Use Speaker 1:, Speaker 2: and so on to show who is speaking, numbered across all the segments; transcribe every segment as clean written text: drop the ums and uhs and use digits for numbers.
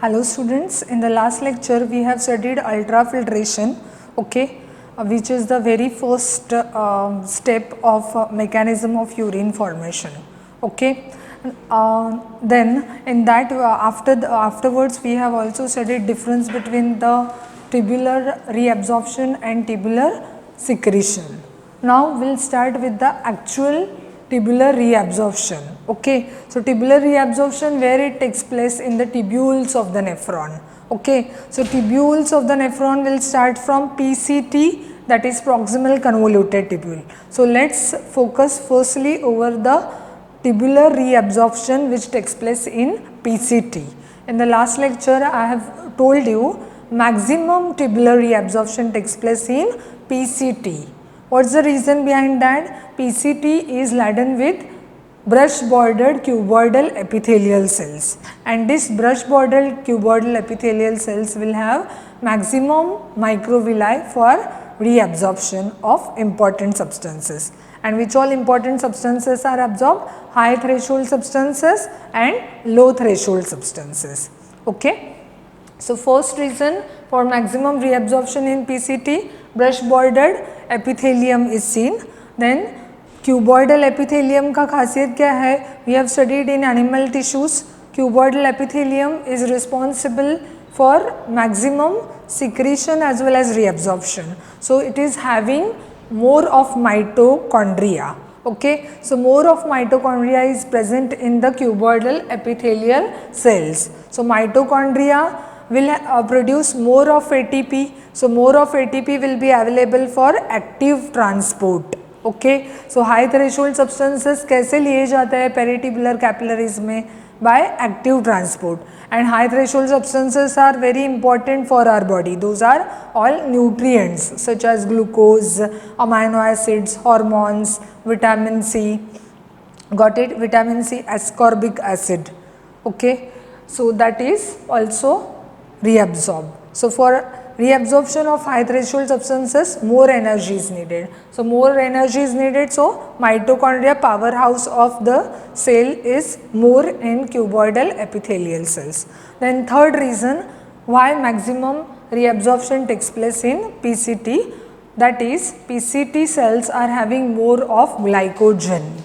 Speaker 1: Hello students, in the last lecture we have studied ultrafiltration, okay, which is the very first step of mechanism of urine formation, okay. Then in that afterwards we have also studied difference between the tubular reabsorption and tubular secretion. Now we will start with the actual tubular reabsorption, okay. So tubular reabsorption, where it takes place in the tubules of the nephron, okay. So tubules of the nephron will start from PCT, that is proximal convoluted tubule. So let's focus firstly over the tubular reabsorption which takes place in PCT. In the last lecture I have told you maximum tubular reabsorption takes place in PCT. What's the reason behind that? PCT is laden with brush bordered cuboidal epithelial cells, and this brush bordered cuboidal epithelial cells will have maximum microvilli for reabsorption of important substances. And which all important substances are absorbed? High threshold substances and low threshold substances, okay. So first reason for maximum reabsorption in PCT, brush bordered epithelium is seen. Then cuboidal epithelium का खासियत क्या है? We have studied in animal tissues. Cuboidal epithelium is responsible for maximum secretion as well as reabsorption. So it is having more of mitochondria. Okay, so more of mitochondria is present in the cuboidal epithelial cells. So mitochondria will produce more of ATP. So more of ATP will be available for active transport. Okay, so high threshold substances कैसे लिए जाते हैं peritubular capillaries में? By active transport. And high threshold substances are very important for our body. Those are all nutrients such as glucose, amino acids, hormones, vitamin C. Got it? Vitamin C, ascorbic acid. Okay, so that is also reabsorbed. So for reabsorption of high threshold substances, more energy is needed. So more energy is needed, so mitochondria, powerhouse of the cell, is more in cuboidal epithelial cells. Then third reason why maximum reabsorption takes place in PCT, that is PCT cells are having more of glycogen.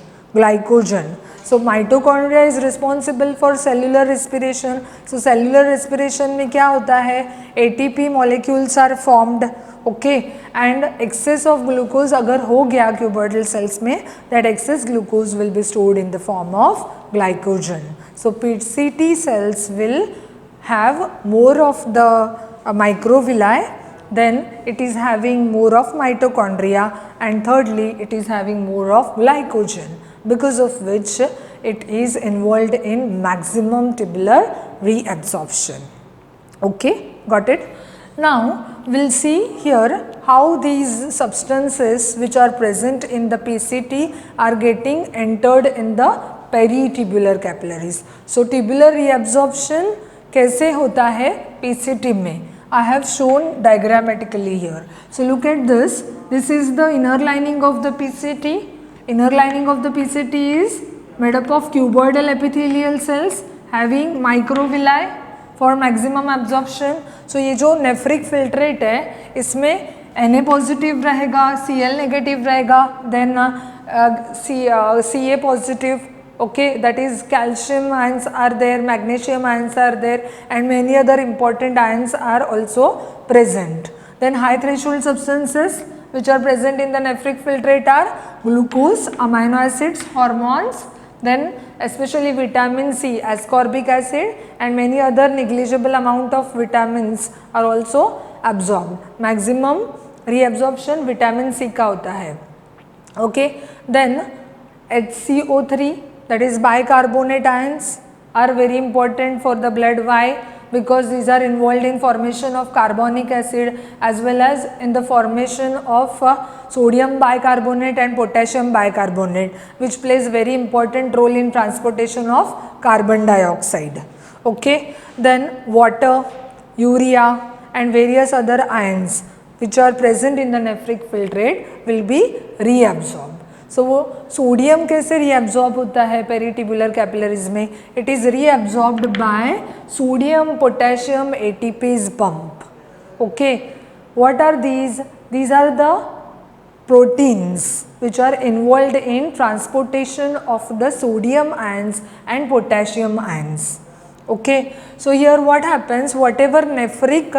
Speaker 1: So mitochondria is responsible for cellular respiration. So cellular respiration में क्या होता है? ATP molecules are formed, okay, and excess of glucose अगर हो गया cuboidal cells में, that excess glucose will be stored in the form of glycogen. So PCT cells will have more of the microvilli, then it is having more of mitochondria, and thirdly it is having more of glycogen, because of which it is involved in maximum tubular reabsorption. Okay, got it? Now we will see here how these substances which are present in the PCT are getting entered in the peritubular capillaries. So tubular reabsorption कैसे होता है PCT में? I have shown diagrammatically here. So look at this. This is the inner lining of the PCT. Inner lining of the PCT is made up of cuboidal epithelial cells having microvilli for maximum absorption. So ये जो nephric filtrate है, इसमें Na positive रहेगा, Cl negative रहेगा, then Ca positive, okay, that is calcium ions are there, magnesium ions are there, and many other important ions are also present. Then high threshold substances which are present in the nephric filtrate are glucose, amino acids, hormones, then especially vitamin C, ascorbic acid, and many other negligible amount of vitamins are also absorbed. Maximum reabsorption vitamin C का होता है. Okay, then HCO3, that is bicarbonate ions, are very important for the blood. Why? Because these are involved in formation of carbonic acid as well as in the formation of sodium bicarbonate and potassium bicarbonate, which plays very important role in transportation of carbon dioxide. Okay, then water, urea, and various other ions which are present in the nephric filtrate will be reabsorbed. सो वो sodium कैसे reabsorb होता है peritubular capillaries में? It is reabsorbed by sodium potassium ATPase pump. Okay, what are these? These are the proteins which are involved in transportation of the sodium ions and potassium ions. Okay, so here what happens, whatever nephric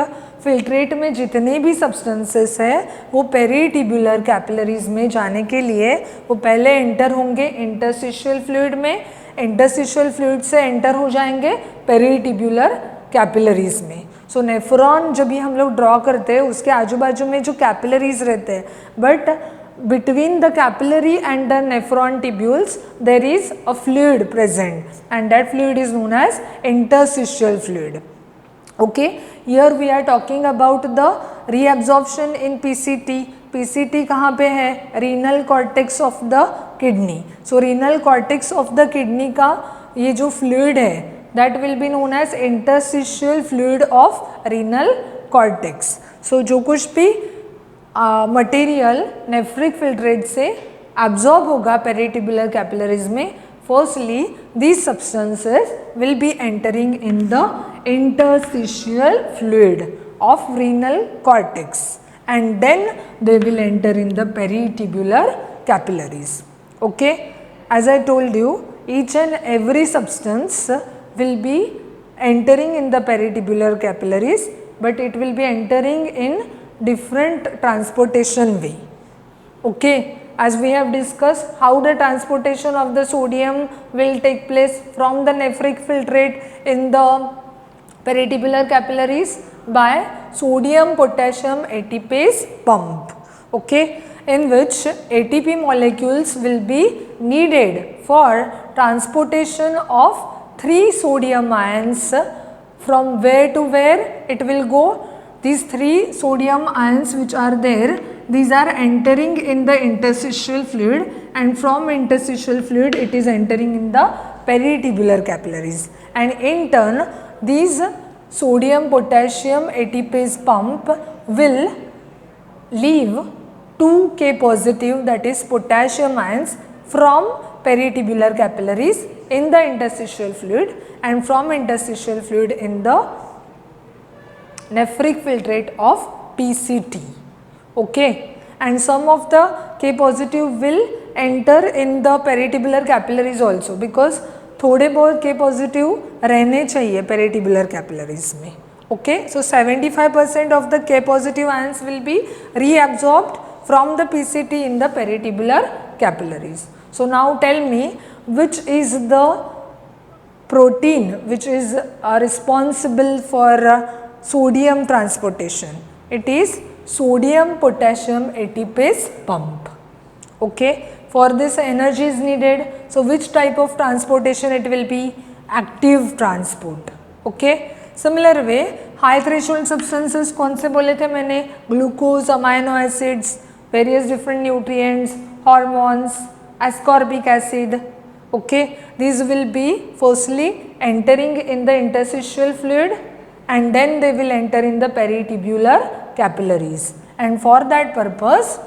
Speaker 1: filtrate में जितने भी substances है वो peritubular capillaries में जाने के लिए वो पहले एंटर होंगे इंटरस्टिशियल फ्लूइड में, इंटरस्टिशियल फ्लूइड से एंटर हो जाएंगे पेरिट्यूबुलर कैपिलरीज में. सो नेफ्रॉन जब भी हम लोग ड्रॉ करते हैं उसके आजू बाजू में जो कैपिलरीज रहते हैं, but between the capillary and the nephron tubules there is a fluid present and that fluid is known as interstitial fluid. Okay, here we are talking about the reabsorption in PCT. PCT कहाँ पे है? renal cortex of the kidney. So renal cortex of the kidney का ये जो fluid है that will be known as interstitial fluid of renal cortex. So जो कुछ भी मटेरियल नेफ्रिक फिल्ट्रेट से एब्जॉर्ब होगा पेरिट्यूबुलर कैपिलरीज में, firstly these substances will be entering in the interstitial fluid of renal cortex and then they will enter in the peritubular capillaries. Okay, as I told you, each and every substance will be entering in the peritubular capillaries, but it will be entering in different transportation way. Okay, as we have discussed how the transportation of the sodium will take place from the nephric filtrate in the peritubular capillaries by sodium potassium ATPase pump. Okay, in which ATP molecules will be needed for transportation of 3 sodium ions from where to where it will go. These 3 sodium ions which are there, these are entering in the interstitial fluid and from interstitial fluid it is entering in the peritubular capillaries, and in turn these sodium potassium ATPase pump will leave 2K positive, that is potassium ions, from peritubular capillaries in the interstitial fluid and from interstitial fluid in the nephric filtrate of PCT. Okay, and some of the K positive will enter in the peritubular capillaries also, because थोड़े बहुत K positive रहने चाहिए peritubular capillaries में. Okay, so 75% of the K positive ions will be reabsorbed from the PCT in the peritubular capillaries. So now tell me, which is the protein which is responsible for sodium transportation? It is sodium potassium ATPase pump. Okay, for this energy is needed. So which type of transportation it will be? Active transport. Okay, similar way high threshold substances कौन से बोले थे मैंने? Glucose, amino acids, various different nutrients, hormones, ascorbic acid. Okay, these will be firstly entering in the interstitial fluid and then they will enter in the peritubular capillaries, and for that purpose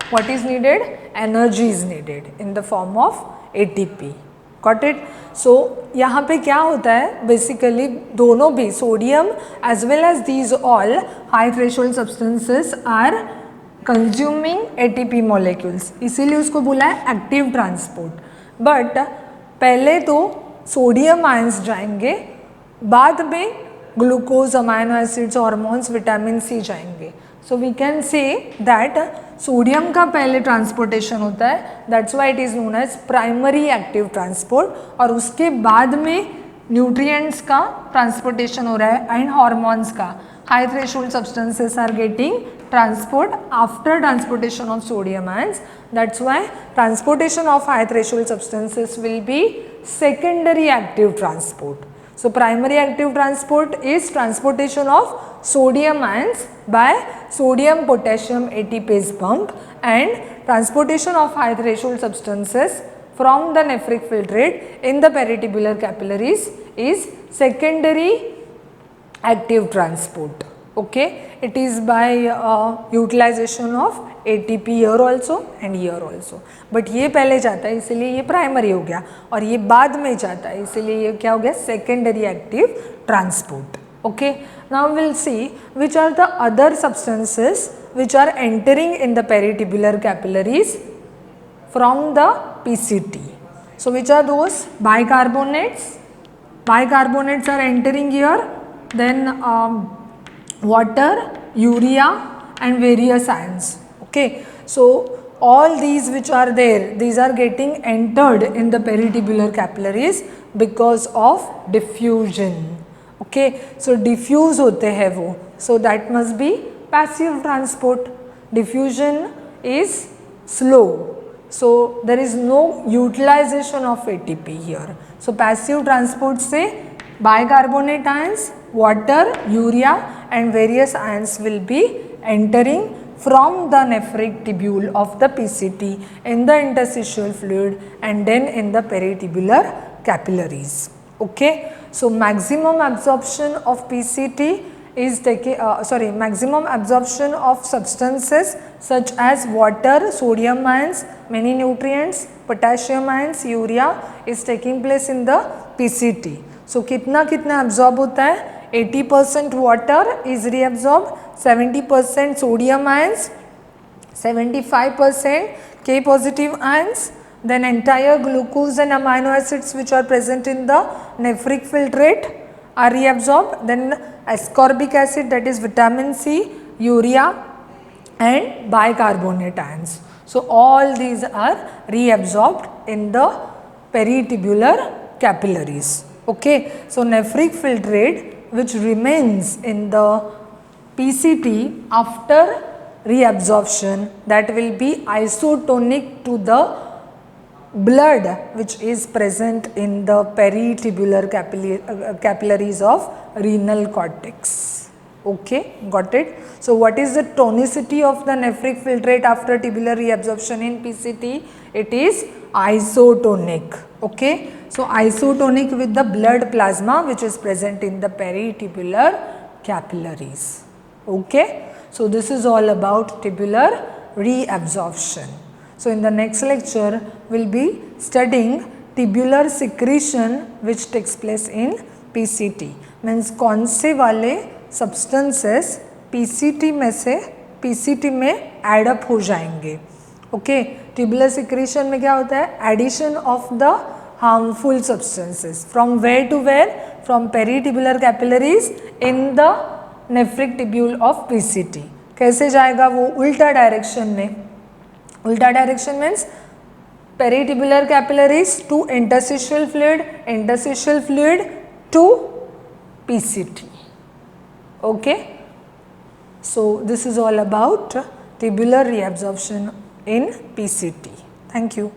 Speaker 1: what is needed? Energy is needed in the form of ATP. Got it? So यहाँ पे क्या होता है, basically दोनों भी sodium as well as these all high threshold substances are consuming ATP molecules, इसीलिए उसको बोला है active transport. But पहले तो सोडियम आयंस जाएंगे, बाद में glucose, amino acids, hormones, vitamin C जाएंगे. So we can say that sodium का पहले ट्रांसपोर्टेशन होता है, that's why it is known as primary active transport, और उसके बाद में न्यूट्रिएंट्स का ट्रांसपोर्टेशन हो रहा है एंड हार्मोन्स का. High threshold substances are getting transport after transportation of sodium ions. That's why transportation of high threshold substances will be secondary active transport. So primary active transport is transportation of sodium ions by sodium potassium ATPase pump, and transportation of high threshold substances from the nephric filtrate in the peritubular capillaries is secondary active transport. Okay, it is by utilization of ATP here also and here also. But ये पहले जाता है इसलिए ये primary हो गया, और ये बाद में जाता है इसलिए ये क्या हो गया, secondary active transport. Okay, now will see which are the other substances which are entering in the peritubular capillaries from the PCT. So which are those? Bicarbonates. Bicarbonates are entering here, then water, urea and various ions. Okay, so all these which are there, these are getting entered in the peritubular capillaries because of diffusion. Okay, so diffuse होते हैं वो, so that must be passive transport. Diffusion is slow, so there is no utilization of ATP here. So passive transport से bicarbonate ions, water, urea and various ions will be entering from the nephric tubule of the PCT in the interstitial fluid and then in the peritubular capillaries. Okay, so maximum absorption of PCT is taking maximum absorption of substances such as water, sodium ions, many nutrients, potassium ions, urea is taking place in the PCT. So कितना absorb होता है, 80% water is reabsorbed, 70% sodium ions, 75% K positive ions, then entire glucose and amino acids which are present in the nephric filtrate are reabsorbed, then ascorbic acid, that is vitamin C, urea and bicarbonate ions. So all these are reabsorbed in the peritubular capillaries. Okay, so nephric filtrate which remains in the PCT after reabsorption, that will be isotonic to the blood which is present in the peritubular capillaries of renal cortex. Okay, got it. So what is the tonicity of the nephric filtrate after tubular reabsorption in PCT? It is isotonic. Okay, so isotonic with the blood plasma which is present in the peritubular capillaries. Okay, so this is all about tubular reabsorption. So in the next lecture we will be studying tubular secretion which takes place in PCT. Means कौन से वाले substances PCT में से PCT में add up हो जाएंगे. Okay, tubular secretion में क्या होता है, addition of the harmful substances from where to where, from peritubular capillaries in the nephric tubule of PCT. कैसे जाएगा वो, उल्टा डायरेक्शन में. उल्टा direction means peritubular capillaries to interstitial fluid to PCT. Okay, so this is all about tubular reabsorption in PCT. Thank you.